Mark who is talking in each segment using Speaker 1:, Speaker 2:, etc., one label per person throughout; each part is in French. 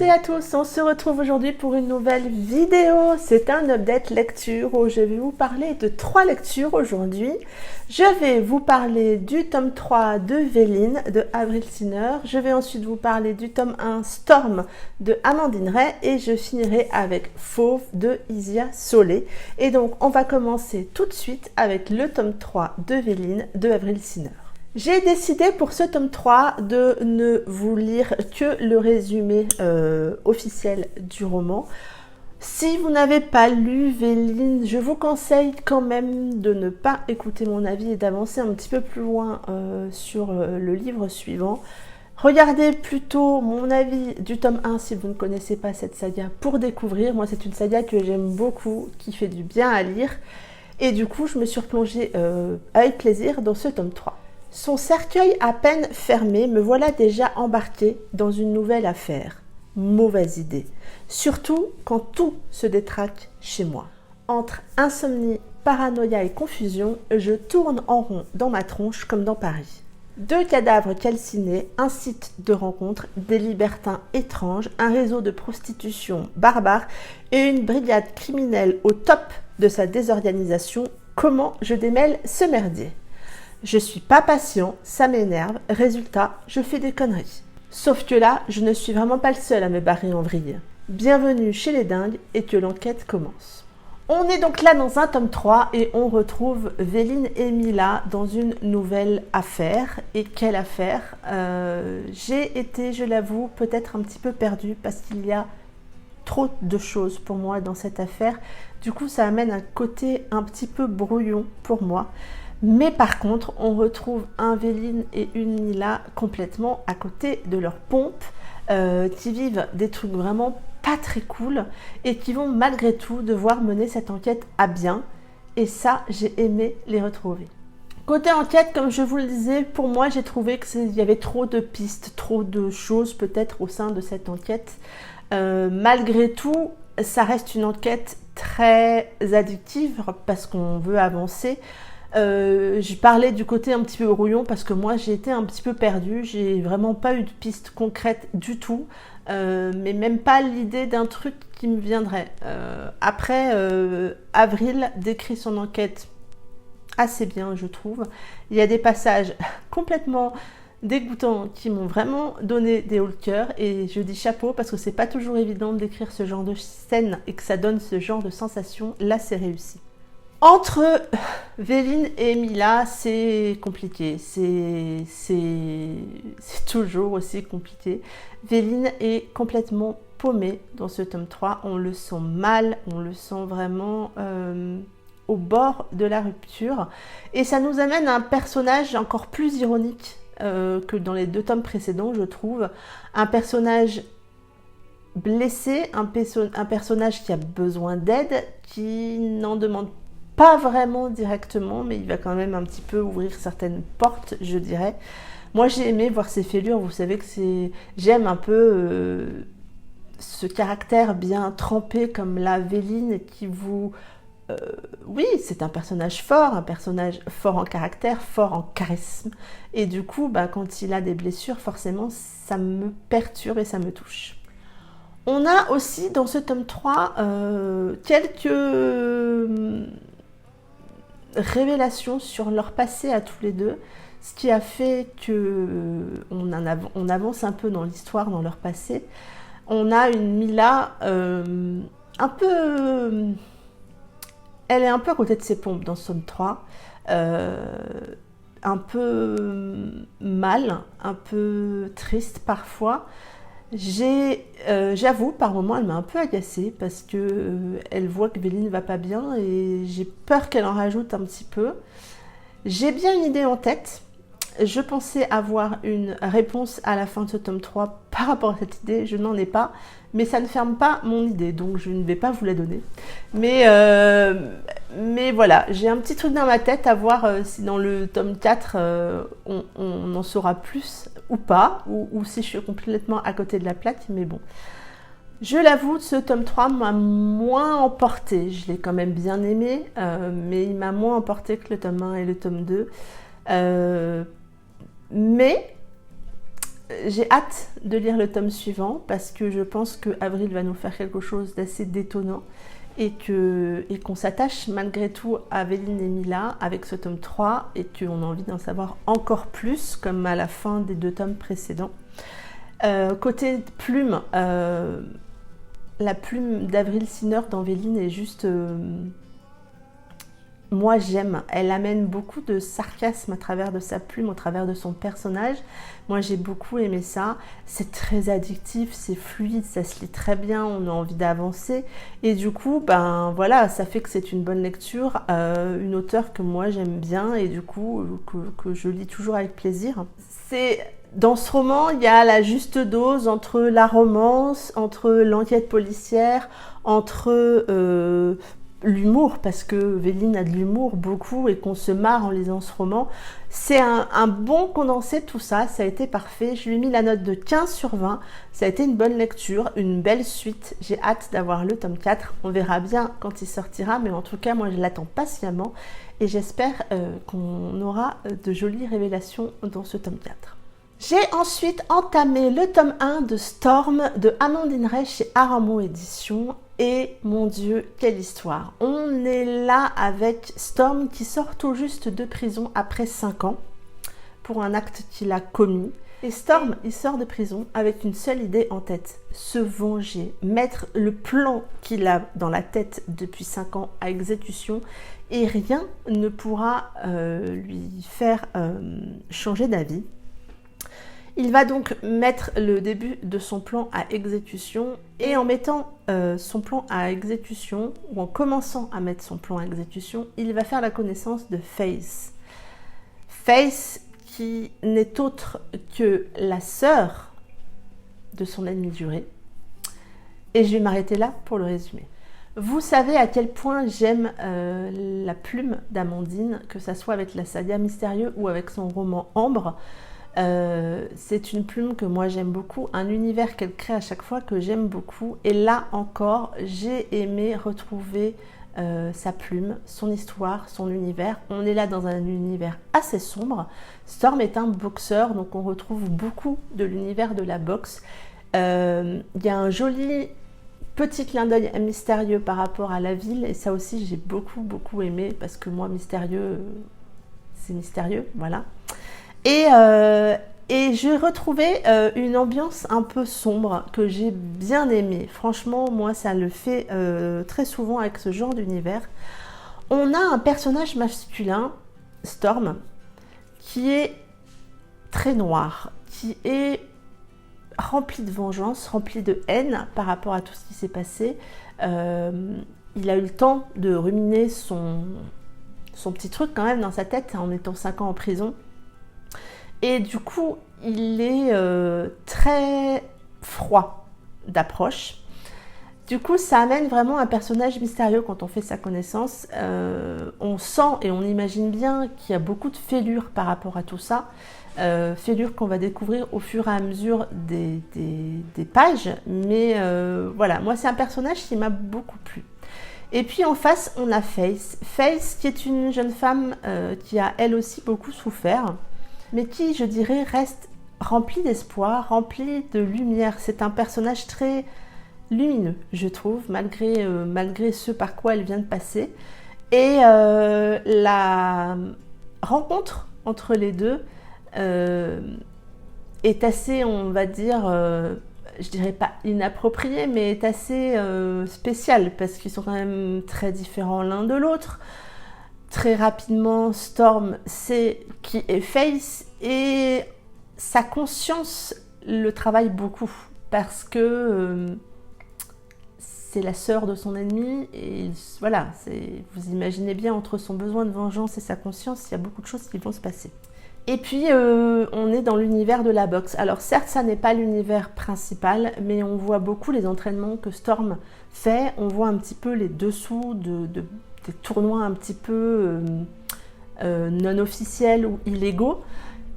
Speaker 1: Salut à tous, on se retrouve aujourd'hui pour une nouvelle vidéo. C'est un update lecture où je vais vous parler de 3 lectures aujourd'hui. Je vais vous parler du tome 3 de Véline de Avril Siner. Je vais ensuite vous parler du tome 1 Storm de Amandine Ray et je finirai avec Fauve de Isia Solé. Et donc on va commencer tout de suite avec le tome 3 de Véline de Avril Siner. J'ai décidé pour ce tome 3 de ne vous lire que le résumé officiel du roman. Si vous n'avez pas lu Véline, je vous conseille quand même de ne pas écouter mon avis et d'avancer un petit peu plus loin sur le livre suivant. Regardez plutôt mon avis du tome 1 si vous ne connaissez pas cette saga pour découvrir. Moi, c'est une saga que j'aime beaucoup, qui fait du bien à lire. Et du coup, je me suis replongée avec plaisir dans ce tome 3. Son cercueil à peine fermé, me voilà déjà embarquée dans une nouvelle affaire. Mauvaise idée. Surtout quand tout se détraque chez moi. Entre insomnie, paranoïa et confusion, je tourne en rond dans ma tronche comme dans Paris. 2 cadavres calcinés, un site de rencontre, des libertins étranges, un réseau de prostitution barbare et une brigade criminelle au top de sa désorganisation. Comment je démêle ce merdier ? Je suis pas patient, ça m'énerve, résultat, je fais des conneries. Sauf que là, je ne suis vraiment pas le seul à me barrer en vrille. Bienvenue chez les dingues et que l'enquête commence. On est donc là dans un tome 3 et on retrouve Véline et Mila dans une nouvelle affaire. Et quelle affaire ? J'ai été, je l'avoue, peut-être un petit peu perdue parce qu'il y a trop de choses pour moi dans cette affaire. Du coup, ça amène un côté un petit peu brouillon pour moi. Mais par contre, on retrouve un Véline et une Mila complètement à côté de leur pompe, qui vivent des trucs vraiment pas très cool et qui vont malgré tout devoir mener cette enquête à bien. Et ça, j'ai aimé les retrouver. Côté enquête, comme je vous le disais, pour moi, j'ai trouvé qu'il y avait trop de pistes, trop de choses peut-être au sein de cette enquête. Malgré tout, ça reste une enquête très addictive parce qu'on veut avancer. J'ai parlé du côté un petit peu brouillon parce que moi j'ai été un petit peu perdue, j'ai vraiment pas eu de piste concrète du tout, mais même pas l'idée d'un truc qui me viendrait. Après, Avril décrit son enquête assez bien, je trouve. Il y a des passages complètement dégoûtants qui m'ont vraiment donné des hauts le cœur et je dis chapeau parce que c'est pas toujours évident d'écrire ce genre de scène et que ça donne ce genre de sensation. Là, c'est réussi. Entre Véline et Mila, c'est compliqué, c'est toujours aussi compliqué. Véline est complètement paumée dans ce tome 3, on le sent mal, on le sent vraiment au bord de la rupture. Et ça nous amène à un personnage encore plus ironique que dans les 2 tomes précédents, je trouve. Un personnage blessé, un personnage qui a besoin d'aide, qui n'en demande pas vraiment directement, mais il va quand même un petit peu ouvrir certaines portes, je dirais. Moi, j'ai aimé voir ses fêlures. Vous savez que j'aime un peu ce caractère bien trempé comme la Véline qui vous... oui, c'est un personnage fort en caractère, fort en charisme. Et du coup, quand il a des blessures, forcément, ça me perturbe et ça me touche. On a aussi dans ce tome 3 quelques révélations sur leur passé à tous les deux, ce qui a fait qu'on avance un peu dans l'histoire, dans leur passé. On a une Mila un peu... Elle est un peu à côté de ses pompes dans ce tome 3, un peu mal, un peu triste parfois. J'avoue, par moments, elle m'a un peu agacée parce que elle voit que Véline va pas bien et j'ai peur qu'elle en rajoute un petit peu. J'ai bien une idée en tête. Je pensais avoir une réponse à la fin de ce tome 3 par rapport à cette idée. Je n'en ai pas, mais ça ne ferme pas mon idée, donc je ne vais pas vous la donner. Mais voilà, j'ai un petit truc dans ma tête à voir si dans le tome 4, on en saura plus ou pas, ou si je suis complètement à côté de la plaque, mais bon. Je l'avoue, ce tome 3 m'a moins emporté. Je l'ai quand même bien aimé, mais il m'a moins emporté que le tome 1 et le tome 2. Mais j'ai hâte de lire le tome suivant parce que je pense que Avril va nous faire quelque chose d'assez détonnant et qu'on s'attache malgré tout à Véline et Mila avec ce tome 3 et qu'on a envie d'en savoir encore plus comme à la fin des 2 tomes précédents. Côté plume, la plume d'Avril Sinner dans Véline est juste... moi j'aime, elle amène beaucoup de sarcasme à travers de sa plume, au travers de son personnage. Moi j'ai beaucoup aimé ça, c'est très addictif, c'est fluide, ça se lit très bien, on a envie d'avancer. Et du coup, ben voilà, ça fait que c'est une bonne lecture, une auteure que moi j'aime bien et du coup que je lis toujours avec plaisir. Dans ce roman, il y a la juste dose entre la romance, entre l'enquête policière, entre... l'humour, parce que Véline a de l'humour beaucoup et qu'on se marre en lisant ce roman. C'est un bon condensé de tout ça, ça a été parfait. Je lui ai mis la note de 15 sur 20. Ça a été une bonne lecture, une belle suite. J'ai hâte d'avoir le tome 4. On verra bien quand il sortira, mais en tout cas, moi je l'attends patiemment et j'espère qu'on aura de jolies révélations dans ce tome 4. J'ai ensuite entamé le tome 1 de Storm de Amandine Rey chez Aramo Éditions. Et mon Dieu, quelle histoire! On est là avec Storm qui sort tout juste de prison après 5 ans pour un acte qu'il a commis. Et Storm, il sort de prison avec une seule idée en tête, se venger, mettre le plan qu'il a dans la tête depuis 5 ans à exécution et rien ne pourra lui faire changer d'avis. Il va donc mettre le début de son plan à exécution et en mettant son plan à exécution ou en commençant à mettre son plan à exécution, il va faire la connaissance de Faith. Faith qui n'est autre que la sœur de son ennemi juré. Et je vais m'arrêter là pour le résumer. Vous savez à quel point j'aime la plume d'Amandine, que ça soit avec la saga Mystérieux ou avec son roman Ambre. C'est une plume que moi j'aime beaucoup, un univers qu'elle crée à chaque fois que j'aime beaucoup et là encore j'ai aimé retrouver sa plume, son histoire, son univers. On est là dans un univers assez sombre. Storm est un boxeur, donc on retrouve beaucoup de l'univers de la boxe. Il y a un joli petit clin d'œil mystérieux par rapport à la ville et ça aussi j'ai beaucoup aimé parce que moi mystérieux c'est mystérieux, voilà. Et j'ai retrouvé une ambiance un peu sombre que j'ai bien aimée. Franchement, moi, ça le fait très souvent avec ce genre d'univers. On a un personnage masculin, Storm, qui est très noir, qui est rempli de vengeance, rempli de haine par rapport à tout ce qui s'est passé. Il a eu le temps de ruminer son petit truc quand même dans sa tête en étant 5 ans en prison. Et du coup, il est très froid d'approche. Du coup, ça amène vraiment un personnage mystérieux quand on fait sa connaissance. On sent et on imagine bien qu'il y a beaucoup de fêlures par rapport à tout ça. Fêlures qu'on va découvrir au fur et à mesure des pages. Mais voilà, moi c'est un personnage qui m'a beaucoup plu. Et puis en face, on a Faith. Faith qui est une jeune femme qui a elle aussi beaucoup souffert, mais qui, je dirais, reste remplie d'espoir, remplie de lumière. C'est un personnage très lumineux, je trouve, malgré ce par quoi elle vient de passer. Et la rencontre entre les deux est assez, on va dire, je dirais pas inappropriée, mais est assez spéciale, parce qu'ils sont quand même très différents l'un de l'autre. Très rapidement, Storm sait qui est Faith et sa conscience le travaille beaucoup parce que c'est la sœur de son ennemi et voilà, vous imaginez bien entre son besoin de vengeance et sa conscience, il y a beaucoup de choses qui vont se passer. Et puis on est dans l'univers de la boxe. Alors certes, ça n'est pas l'univers principal, mais on voit beaucoup les entraînements que Storm fait, on voit un petit peu les dessous des tournois un petit peu non officiels ou illégaux.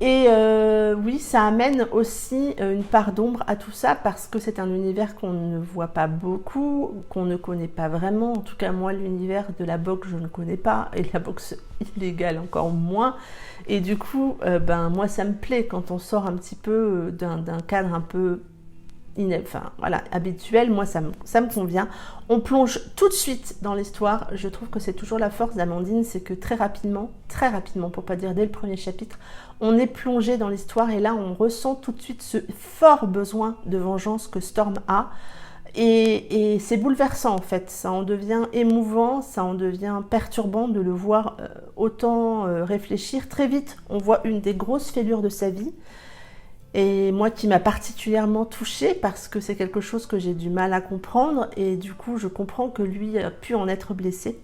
Speaker 1: Oui, ça amène aussi une part d'ombre à tout ça parce que c'est un univers qu'on ne voit pas beaucoup, qu'on ne connaît pas vraiment. En tout cas, moi, l'univers de la boxe, je ne connais pas et la boxe illégale encore moins. Et du coup, moi, ça me plaît quand on sort un petit peu d'un cadre un peu habituel. Moi, ça me convient. On plonge tout de suite dans l'histoire. Je trouve que c'est toujours la force d'Amandine, c'est que très rapidement, pour pas dire dès le premier chapitre, on est plongé dans l'histoire et là, on ressent tout de suite ce fort besoin de vengeance que Storm a. Et c'est bouleversant en fait, ça en devient émouvant, ça en devient perturbant de le voir autant réfléchir. Très vite, on voit une des grosses fêlures de sa vie. Et moi qui m'a particulièrement touchée parce que c'est quelque chose que j'ai du mal à comprendre et du coup je comprends que lui a pu en être blessé.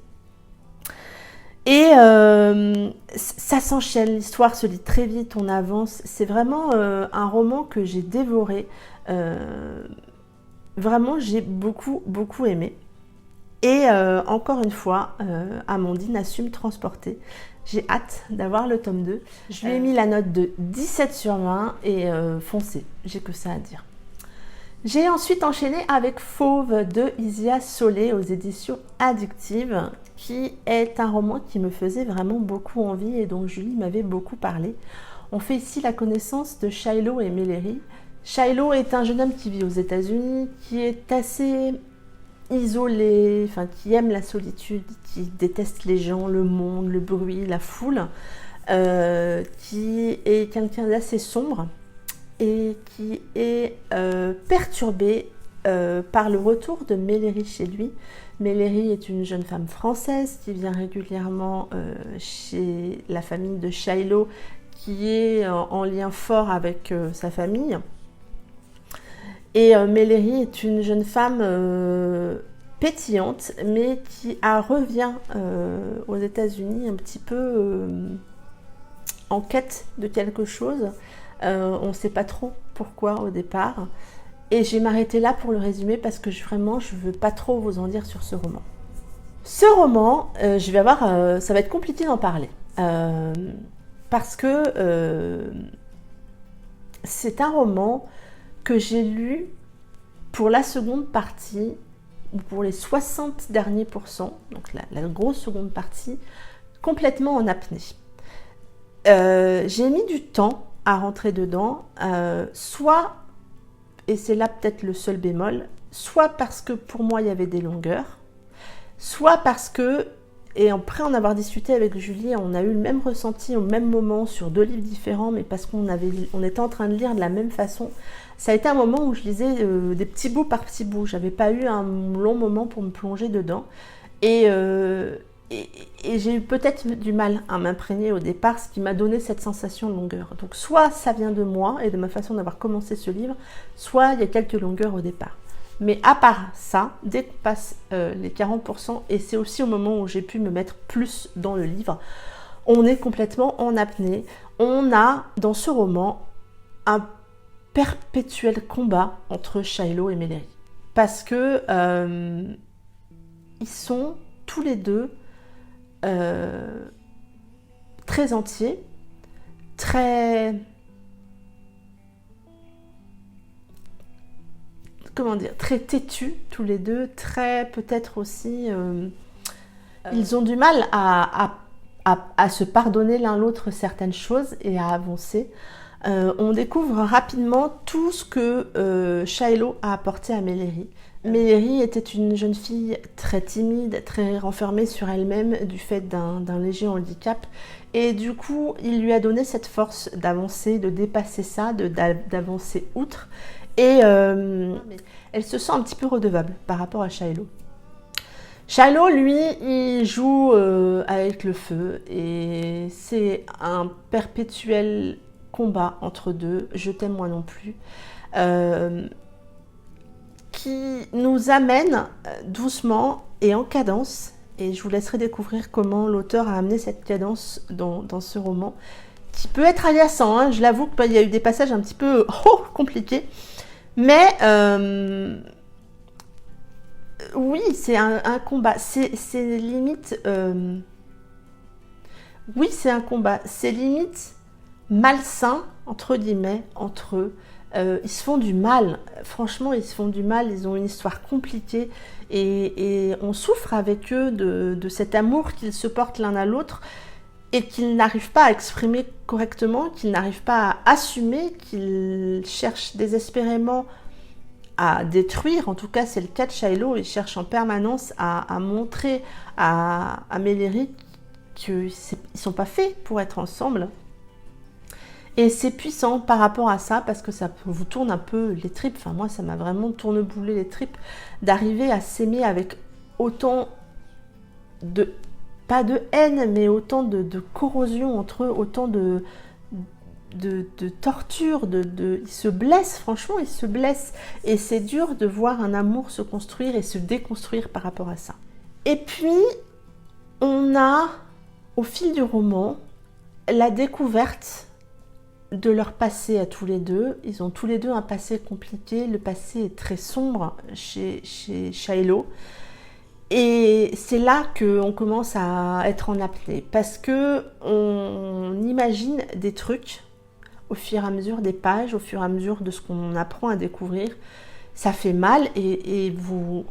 Speaker 1: Et ça s'enchaîne, l'histoire se lit très vite, on avance. C'est vraiment un roman que j'ai dévoré. Vraiment j'ai beaucoup aimé. Et encore une fois, Amandine a su me transporter. J'ai hâte d'avoir le tome 2. Je lui ai mis la note de 17 sur 20 et foncez, j'ai que ça à dire. J'ai ensuite enchaîné avec Fauve de Isia Solé aux éditions Addictive, qui est un roman qui me faisait vraiment beaucoup envie et dont Julie m'avait beaucoup parlé. On fait ici la connaissance de Shiloh et Mellery. Shiloh est un jeune homme qui vit aux États-Unis, qui est assez isolé, qui aime la solitude, qui déteste les gens, le monde, le bruit, la foule, qui est quelqu'un d'assez sombre et qui est perturbé par le retour de Mellery chez lui. Mellery est une jeune femme française qui vient régulièrement chez la famille de Shiloh, qui est en lien fort avec sa famille. Et Mellery est une jeune femme pétillante, mais qui revient aux États-Unis un petit peu en quête de quelque chose. On ne sait pas trop pourquoi au départ. Et je vais m'arrêter là pour le résumer parce que vraiment, je ne veux pas trop vous en dire sur ce roman. Ce roman, ça va être compliqué d'en parler. Parce que c'est un roman que j'ai lu pour la seconde partie, ou pour les 60 derniers pourcents, donc la grosse seconde partie, complètement en apnée. J'ai mis du temps à rentrer dedans, soit, et c'est là peut-être le seul bémol, soit parce que pour moi il y avait des longueurs, soit parce que, et après en avoir discuté avec Julie, on a eu le même ressenti au même moment sur 2 livres différents, mais parce qu'on était en train de lire de la même façon. Ça a été un moment où je lisais des petits bouts par petits bouts. J'avais pas eu un long moment pour me plonger dedans. Et j'ai eu peut-être du mal à m'imprégner au départ, ce qui m'a donné cette sensation de longueur. Donc soit ça vient de moi et de ma façon d'avoir commencé ce livre, soit il y a quelques longueurs au départ. Mais à part ça, dès qu'on passe les 40%, et c'est aussi au moment où j'ai pu me mettre plus dans le livre, on est complètement en apnée. On a dans ce roman un perpétuel combat entre Shiloh et Mellery. Parce que ils sont tous les deux très entiers, très têtus tous les deux, très peut-être aussi ils ont du mal à se pardonner l'un l'autre certaines choses et à avancer. On découvre rapidement tout ce que Shiloh a apporté à Mellery. Mellery était une jeune fille très timide, très renfermée sur elle-même du fait d'un léger handicap. Et du coup, il lui a donné cette force d'avancer, de dépasser ça, d'avancer outre. Et elle se sent un petit peu redevable par rapport à Shiloh. Shiloh, lui, il joue avec le feu et c'est un perpétuel combat entre deux, je t'aime moi non plus, qui nous amène doucement et en cadence, et je vous laisserai découvrir comment l'auteur a amené cette cadence dans ce roman, qui peut être agaçant, hein, je l'avoue qu'il y a eu des passages un petit peu compliqués, mais oui, c'est un combat, c'est limite... oui, c'est un combat, c'est limite... malsain, entre guillemets, entre eux. Ils se font du mal, franchement ils se font du mal, ils ont une histoire compliquée et on souffre avec eux de cet amour qu'ils se portent l'un à l'autre et qu'ils n'arrivent pas à exprimer correctement, qu'ils n'arrivent pas à assumer, qu'ils cherchent désespérément à détruire. En tout cas c'est le cas de Shiloh, il cherche en permanence à montrer à Mélérie qu'ils ne sont pas faits pour être ensemble. Et c'est puissant par rapport à ça, parce que ça vous tourne un peu les tripes. Enfin, moi, ça m'a vraiment tourneboulé les tripes d'arriver à s'aimer avec autant de, pas de haine, mais autant de corrosion entre eux, autant de torture, ils se blessent, franchement, ils se blessent. Et c'est dur de voir un amour se construire et se déconstruire par rapport à ça. Et puis, on a, au fil du roman, la découverte de leur passé à tous les deux. Ils ont tous les deux un passé compliqué. Le passé est très sombre chez Shiloh. Et c'est là qu'on commence à être en apnée. Parce qu'on imagine des trucs au fur et à mesure des pages, au fur et à mesure de ce qu'on apprend à découvrir. Ça fait mal et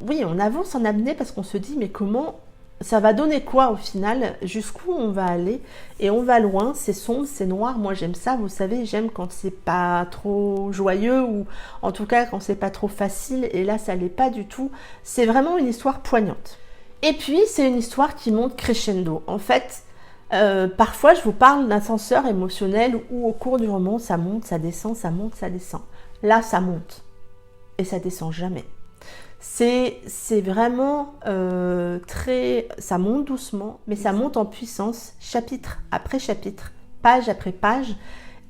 Speaker 1: oui, on avance en apnée parce qu'on se dit mais comment ça va donner quoi au final, jusqu'où on va aller, et on va loin, c'est sombre, c'est noir, moi j'aime ça, vous savez, j'aime quand c'est pas trop joyeux, ou en tout cas quand c'est pas trop facile, et là ça l'est pas du tout, c'est vraiment une histoire poignante. Et puis c'est une histoire qui monte crescendo, en fait, parfois je vous parle d'ascenseur émotionnel où au cours du roman ça monte, ça descend, ça monte, ça descend, là ça monte, et ça descend jamais. C'est vraiment ça monte doucement, mais ça monte en puissance, chapitre après chapitre, page après page,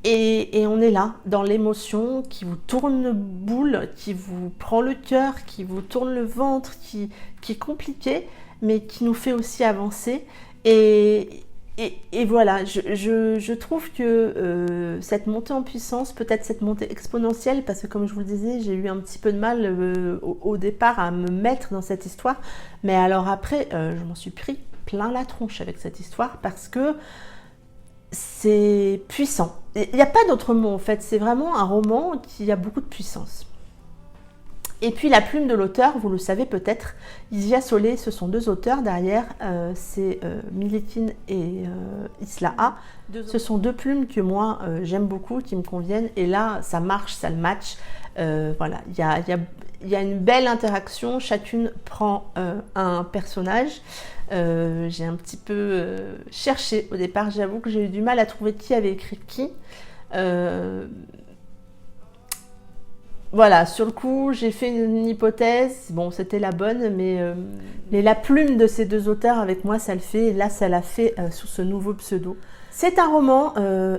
Speaker 1: et on est là, dans l'émotion qui vous tourne le boule, qui vous prend le cœur, qui vous tourne le ventre, qui est compliqué, mais qui nous fait aussi avancer, et voilà, je trouve que cette montée en puissance, peut-être cette montée exponentielle, parce que comme je vous le disais, j'ai eu un petit peu de mal au départ à me mettre dans cette histoire, mais alors après, je m'en suis pris plein la tronche avec cette histoire, parce que c'est puissant. Il n'y a pas d'autre mot en fait, c'est vraiment un roman qui a beaucoup de puissance. Et puis la plume de l'auteur, vous le savez peut-être, Isia Solé, ce sont deux auteurs derrière, c'est Milikin et Isla A. Ce sont deux plumes que moi j'aime beaucoup, qui me conviennent, et là ça marche, ça le match. Voilà, il y a une belle interaction, chacune prend un personnage. J'ai un petit peu cherché au départ, j'avoue que j'ai eu du mal à trouver qui avait écrit qui. Voilà, sur le coup, j'ai fait une hypothèse, bon, c'était la bonne, mais la plume de ces deux auteurs avec moi, ça le fait, et là, ça l'a fait sous ce nouveau pseudo. C'est un roman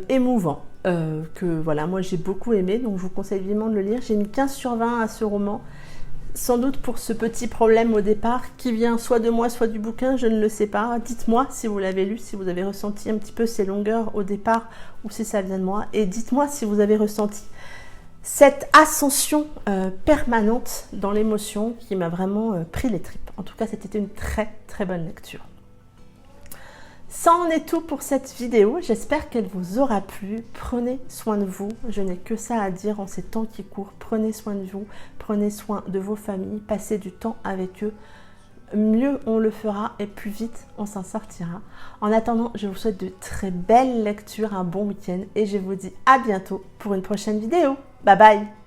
Speaker 1: émouvant, que voilà, moi j'ai beaucoup aimé, donc je vous conseille vivement de le lire. J'ai mis 15/20 à ce roman, sans doute pour ce petit problème au départ, qui vient soit de moi, soit du bouquin, je ne le sais pas. Dites-moi si vous l'avez lu, si vous avez ressenti un petit peu ces longueurs au départ, ou si ça vient de moi, et dites-moi si vous avez ressenti cette ascension permanente dans l'émotion qui m'a vraiment pris les tripes. En tout cas, c'était une très très bonne lecture. Ça en est tout pour cette vidéo. J'espère qu'elle vous aura plu. Prenez soin de vous. Je n'ai que ça à dire en ces temps qui courent. Prenez soin de vous. Prenez soin de vos familles. Passez du temps avec eux. Mieux on le fera et plus vite on s'en sortira. En attendant, je vous souhaite de très belles lectures, un bon week-end et je vous dis à bientôt pour une prochaine vidéo. Bye bye!